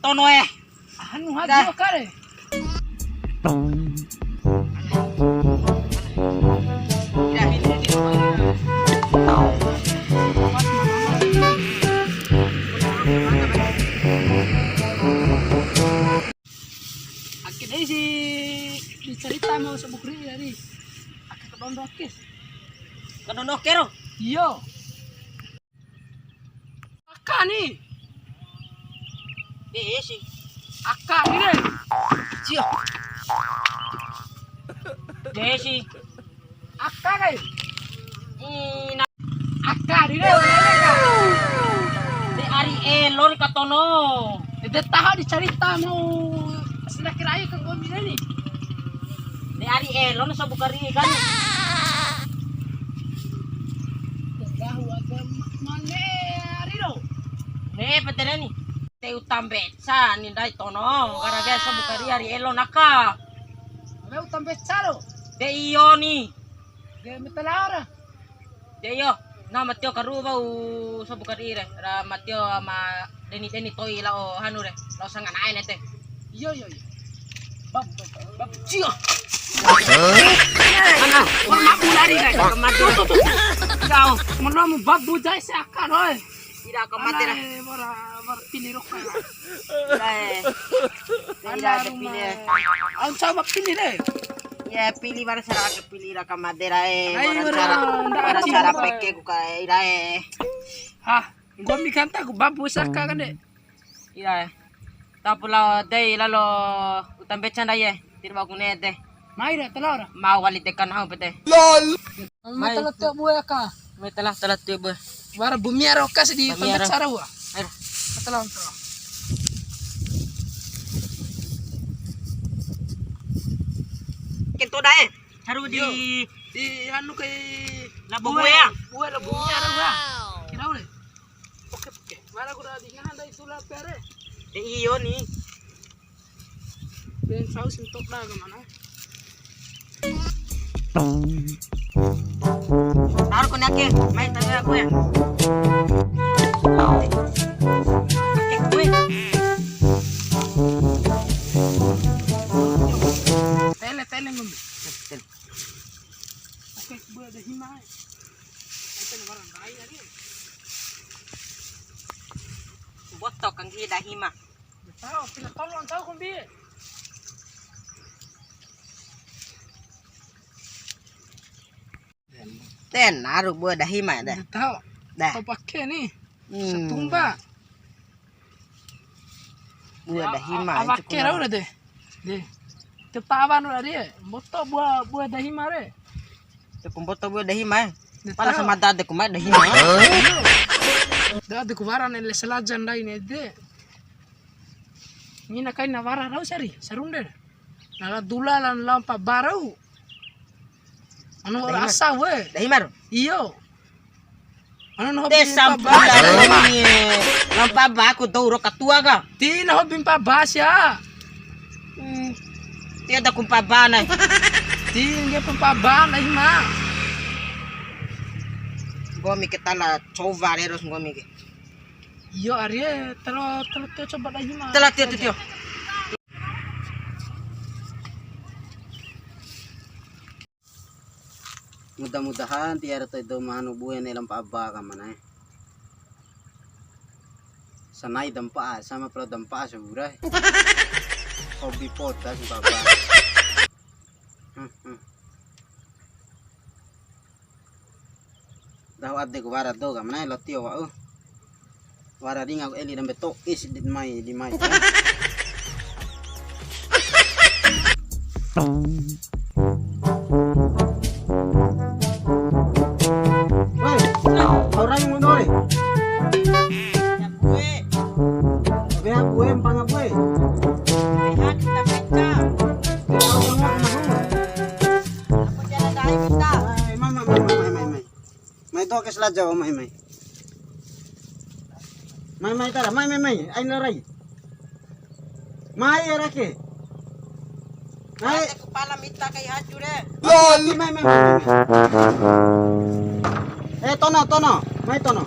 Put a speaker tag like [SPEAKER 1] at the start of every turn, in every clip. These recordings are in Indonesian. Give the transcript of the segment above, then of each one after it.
[SPEAKER 1] Tono eh.
[SPEAKER 2] Anu hajo kare. Akhirnya si dicerita mau sebukri dari akhir kedondokis.
[SPEAKER 1] Kedondok kero.
[SPEAKER 2] Iya. Aka nih.
[SPEAKER 1] Sih.
[SPEAKER 2] Aka nih deh.
[SPEAKER 1] Cio. Desi.
[SPEAKER 2] Aka deh.
[SPEAKER 1] Ina
[SPEAKER 2] Aka nih deh.
[SPEAKER 1] de ari elon katono.
[SPEAKER 2] Dia tahu dicerita mau sudah kira ke gombi ini.
[SPEAKER 1] De ari elon sa bukari kan.
[SPEAKER 2] Tahu agama mana Rino?
[SPEAKER 1] De petene ni. Te utambetsa ni dai tono. Gara-gara sa bukari ari elon naka.
[SPEAKER 2] Ada utang becaro.
[SPEAKER 1] De iyo ni.
[SPEAKER 2] Dia metelara.
[SPEAKER 1] De iyo. Na matio karuba u sa bukari re. Ra matio ama deni toy la o hanu re. Lo sa nganae nete.
[SPEAKER 2] Iya. Bab
[SPEAKER 1] Cio. Ana, mana mulari dai kemati. Kau
[SPEAKER 2] mau babu jai si Aka roy.
[SPEAKER 1] tidak kemati ra.
[SPEAKER 2] Bara pilih rokok.
[SPEAKER 1] Tidak ada pilih.
[SPEAKER 2] Ang coba pilih deh.
[SPEAKER 1] Ya pilih bara sara ke pilih ra kamadera
[SPEAKER 2] Ay,
[SPEAKER 1] bara
[SPEAKER 2] bara
[SPEAKER 1] cara
[SPEAKER 2] cium,
[SPEAKER 1] peke ku ka ira
[SPEAKER 2] Hah, gombi kanta ku babu saka kan deh.
[SPEAKER 1] ira tapula dei lalo utambe chanda ye tirba kune de
[SPEAKER 2] Maira telara.
[SPEAKER 1] mau wali tekan hau pete
[SPEAKER 2] Matalo to buaya ka.
[SPEAKER 1] me telah tu be
[SPEAKER 2] Bara bumi arokas di
[SPEAKER 1] Bumi
[SPEAKER 2] tempat sarawa.
[SPEAKER 1] air
[SPEAKER 2] Matalo to.
[SPEAKER 1] kento dae haru di
[SPEAKER 2] Di anu kay
[SPEAKER 1] labo buaya
[SPEAKER 2] Buaya la bumi arawa. Kira ule. Oke. Bara ko di ngahan dai sula pere.
[SPEAKER 1] de iyo ni
[SPEAKER 2] Ben saus untuk daga mana.
[SPEAKER 1] taruh ko nake mai taruh aku ya Oke, gue.
[SPEAKER 2] Tele ngombe. Oke, buaya ada himai. Ente barang dai ari.
[SPEAKER 1] Botok kang ida hima.
[SPEAKER 2] Tahu, pila tolong tahu kombi.
[SPEAKER 1] Ten naruh buah dah hima dah.
[SPEAKER 2] Tahu.
[SPEAKER 1] Dah.
[SPEAKER 2] Kau pakai nih.
[SPEAKER 1] Hmm.
[SPEAKER 2] Setumba.
[SPEAKER 1] Buah dah hima.
[SPEAKER 2] Apa kira udah deh. Deh. Ketahuan udah dia. Moto buah dah hima re.
[SPEAKER 1] Cukup botok buah dah hima.
[SPEAKER 2] Dia
[SPEAKER 1] Pala
[SPEAKER 2] tahu.
[SPEAKER 1] sama dade kumai dah hima.
[SPEAKER 2] Dah ada kubaran ele selajan dah ini deh. Ini nak kain nawara tahu sari. Sarung deh. Nala dulalan lampa barau. Anu
[SPEAKER 1] Dah hima.
[SPEAKER 2] rasa we.
[SPEAKER 1] Dah hima.
[SPEAKER 2] Iyo. Anu no
[SPEAKER 1] Desam
[SPEAKER 2] ba.
[SPEAKER 1] ini. Lampa baku tu uro katua ka.
[SPEAKER 2] Di no bimpa basya.
[SPEAKER 1] Tiada kumpa bana.
[SPEAKER 2] Di nge pampaban dah hima.
[SPEAKER 1] Gomi kita lah coba terus gomi ke.
[SPEAKER 2] Iyo Arya, terus coba dah hima.
[SPEAKER 1] Telah tio.
[SPEAKER 3] Mudah-mudahan tiada itu manu buaya nelam paba ka mana. Sanai dampa sama pelo dampa seburai. Hobi pota si baba. Dah adde ko wara do ka mana lo tio wa. Wara ringa ko eli dambe to is di mai. Orang yang menore.
[SPEAKER 1] Ya gue.
[SPEAKER 3] Kaya buaya empang buaya.
[SPEAKER 1] Lihat kita pecah. Aku jalan dah kita.
[SPEAKER 3] May to kes la jaw may. May tara may ay naray. May era ke. May
[SPEAKER 1] Kepala minta kayak haju deh.
[SPEAKER 3] may. Tono. May tono.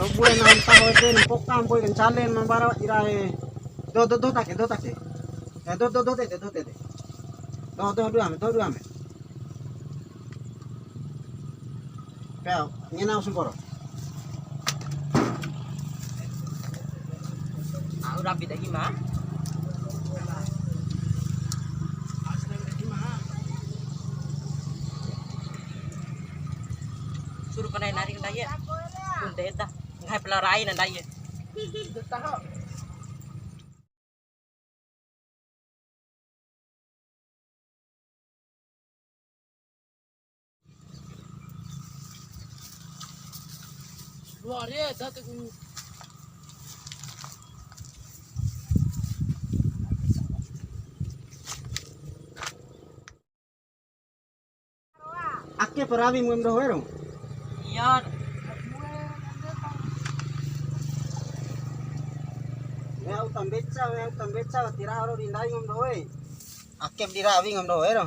[SPEAKER 3] तो बुए ना हमता हो के पोकाम बोय kan chalen man bara irae do take do te do ame Kau ngena usung koro
[SPEAKER 1] Udah beda gimana? Suruh kena nari kena ya. Kunde dah. Ngai pelarain anda ya.
[SPEAKER 2] Luar ya, dati ko.
[SPEAKER 3] Akke perawi mum do hero
[SPEAKER 1] Iya.
[SPEAKER 3] me utam beca tira haro dindai ngom do we akke dirawi ngom do hero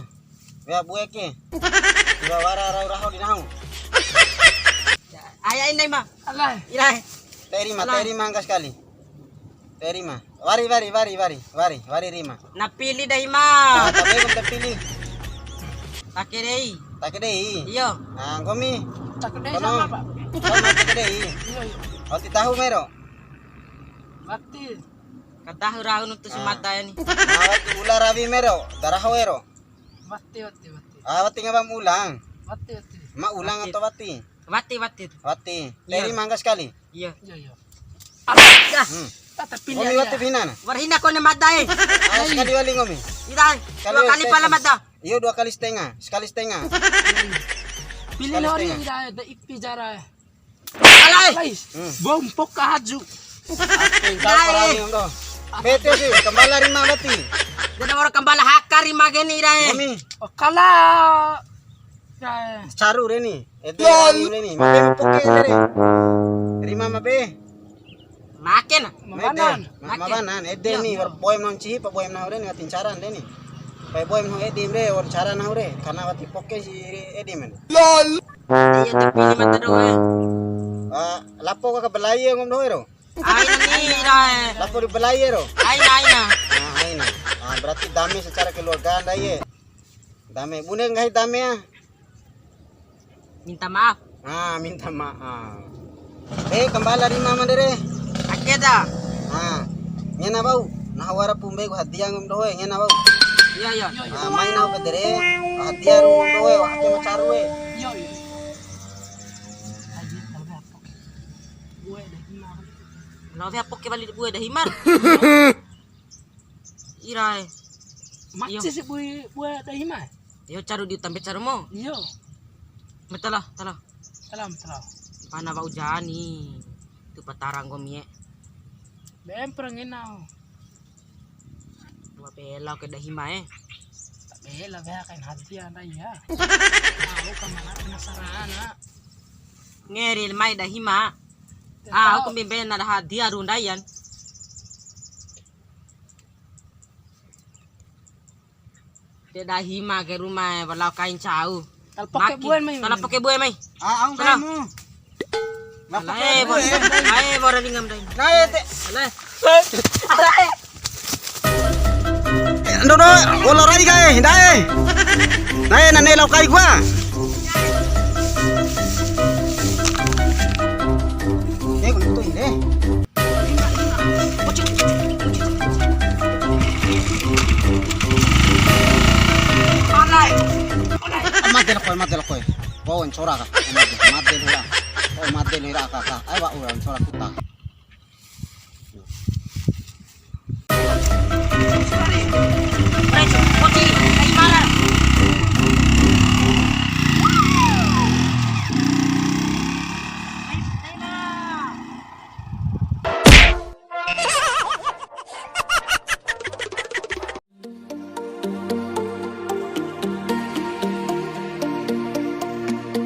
[SPEAKER 3] me bue ke tira wara raho dinau
[SPEAKER 1] Ayah ini mah.
[SPEAKER 2] Alay.
[SPEAKER 1] Irai.
[SPEAKER 3] terima angka sekali terima wari rima
[SPEAKER 1] Napili dah mah.
[SPEAKER 3] tapi kau terpilih
[SPEAKER 1] Pakai deh.
[SPEAKER 3] tak kedai
[SPEAKER 1] Iya.
[SPEAKER 3] nah komi
[SPEAKER 2] Takde
[SPEAKER 3] Kono.
[SPEAKER 2] sama Pak.
[SPEAKER 3] sama tak kedai
[SPEAKER 2] Iya, iya.
[SPEAKER 3] Oti tahu mero
[SPEAKER 2] Mati.
[SPEAKER 1] Kata hurahun untuk semata ini.
[SPEAKER 3] awati ular rabi mero darah hero
[SPEAKER 2] Mati.
[SPEAKER 3] awati ngabam ulang
[SPEAKER 2] Mati.
[SPEAKER 3] ma ulang atau wati
[SPEAKER 1] Wati.
[SPEAKER 3] wati
[SPEAKER 1] Iya.
[SPEAKER 3] terima angka sekali
[SPEAKER 1] Iya.
[SPEAKER 2] Iya.
[SPEAKER 1] Dah.
[SPEAKER 2] Tata
[SPEAKER 3] komi
[SPEAKER 2] pilih
[SPEAKER 3] wati
[SPEAKER 2] aja.
[SPEAKER 3] pinan
[SPEAKER 1] Warhina ko na madai.
[SPEAKER 3] sekali wali ngomi
[SPEAKER 1] Irai. Dua kali pala mada.
[SPEAKER 3] iyo 2 kali setengah sekali setengah
[SPEAKER 2] Pilih
[SPEAKER 3] Sekali
[SPEAKER 2] lori
[SPEAKER 3] setengah.
[SPEAKER 2] ida da ipi jara.
[SPEAKER 1] Alay.
[SPEAKER 2] Guys,
[SPEAKER 3] Hmm.
[SPEAKER 2] bom pok ka haju.
[SPEAKER 3] Parami om do bete sih kembali rima wati
[SPEAKER 1] Dada orang kembali hakari mageni irai.
[SPEAKER 3] komi
[SPEAKER 2] O kala. Ya.
[SPEAKER 3] caru reni itu reni mabe poke re rima mabe
[SPEAKER 1] Makin.
[SPEAKER 2] Mamanan.
[SPEAKER 3] mabanan ede ni war boy non chi pa boy na hore ni atin caran deni pa boy no ede re war caran na hore karena wati poke si ede men
[SPEAKER 1] Iya dipilih mata doa.
[SPEAKER 3] lapo ka belai ngom do ero
[SPEAKER 1] Aina ni irai.
[SPEAKER 3] lapo di belai ero
[SPEAKER 1] Aina.
[SPEAKER 3] aina berarti dame secara keluarga anda ye dame bune ngai dame ya
[SPEAKER 1] Minta maaf.
[SPEAKER 3] minta maaf kembali rima mandere
[SPEAKER 1] Akeh dah.
[SPEAKER 3] ngena bau nah wara pumbe ko hadiah ngom do ngena bau
[SPEAKER 1] Iya.
[SPEAKER 3] main au pedere hadiah ru ngom do wa ke macaru we
[SPEAKER 2] Yo. Aji tahu apa. Gue dah hilang.
[SPEAKER 1] Lawe apa ke balik gue dah himar. Irai.
[SPEAKER 2] Mati si gue dah hilang.
[SPEAKER 1] Yo caru di tambe caru mo.
[SPEAKER 2] Yo.
[SPEAKER 1] Betul lah.
[SPEAKER 2] Salam.
[SPEAKER 1] Pana ba ujani. Tu patarang ko mie.
[SPEAKER 2] Bem peranginaw.
[SPEAKER 1] Dua pela ke dah hima
[SPEAKER 2] Bela beha kain hadiah na ya. Aku ka mana penasaran na.
[SPEAKER 1] Ngeril mai dah hima. Aku bimbing na hadiah rundayan. Dia dah hima ke rumah walau kain cau.
[SPEAKER 2] Tal pakai buan mai.
[SPEAKER 1] Kalau pakai buai mai.
[SPEAKER 3] ang
[SPEAKER 1] Salam.
[SPEAKER 3] kamu
[SPEAKER 1] Alay, bora lingam dai.
[SPEAKER 3] nae te
[SPEAKER 1] Alay.
[SPEAKER 3] ando do wala rai kai nae na ne lau kai kwa ko ito ide
[SPEAKER 1] Alay.
[SPEAKER 3] Mate la koy. Bawa sora ka. Mate lura. Oh mate lura ka. Ay wa uran sora kita.
[SPEAKER 1] Preso, poci, kay mara.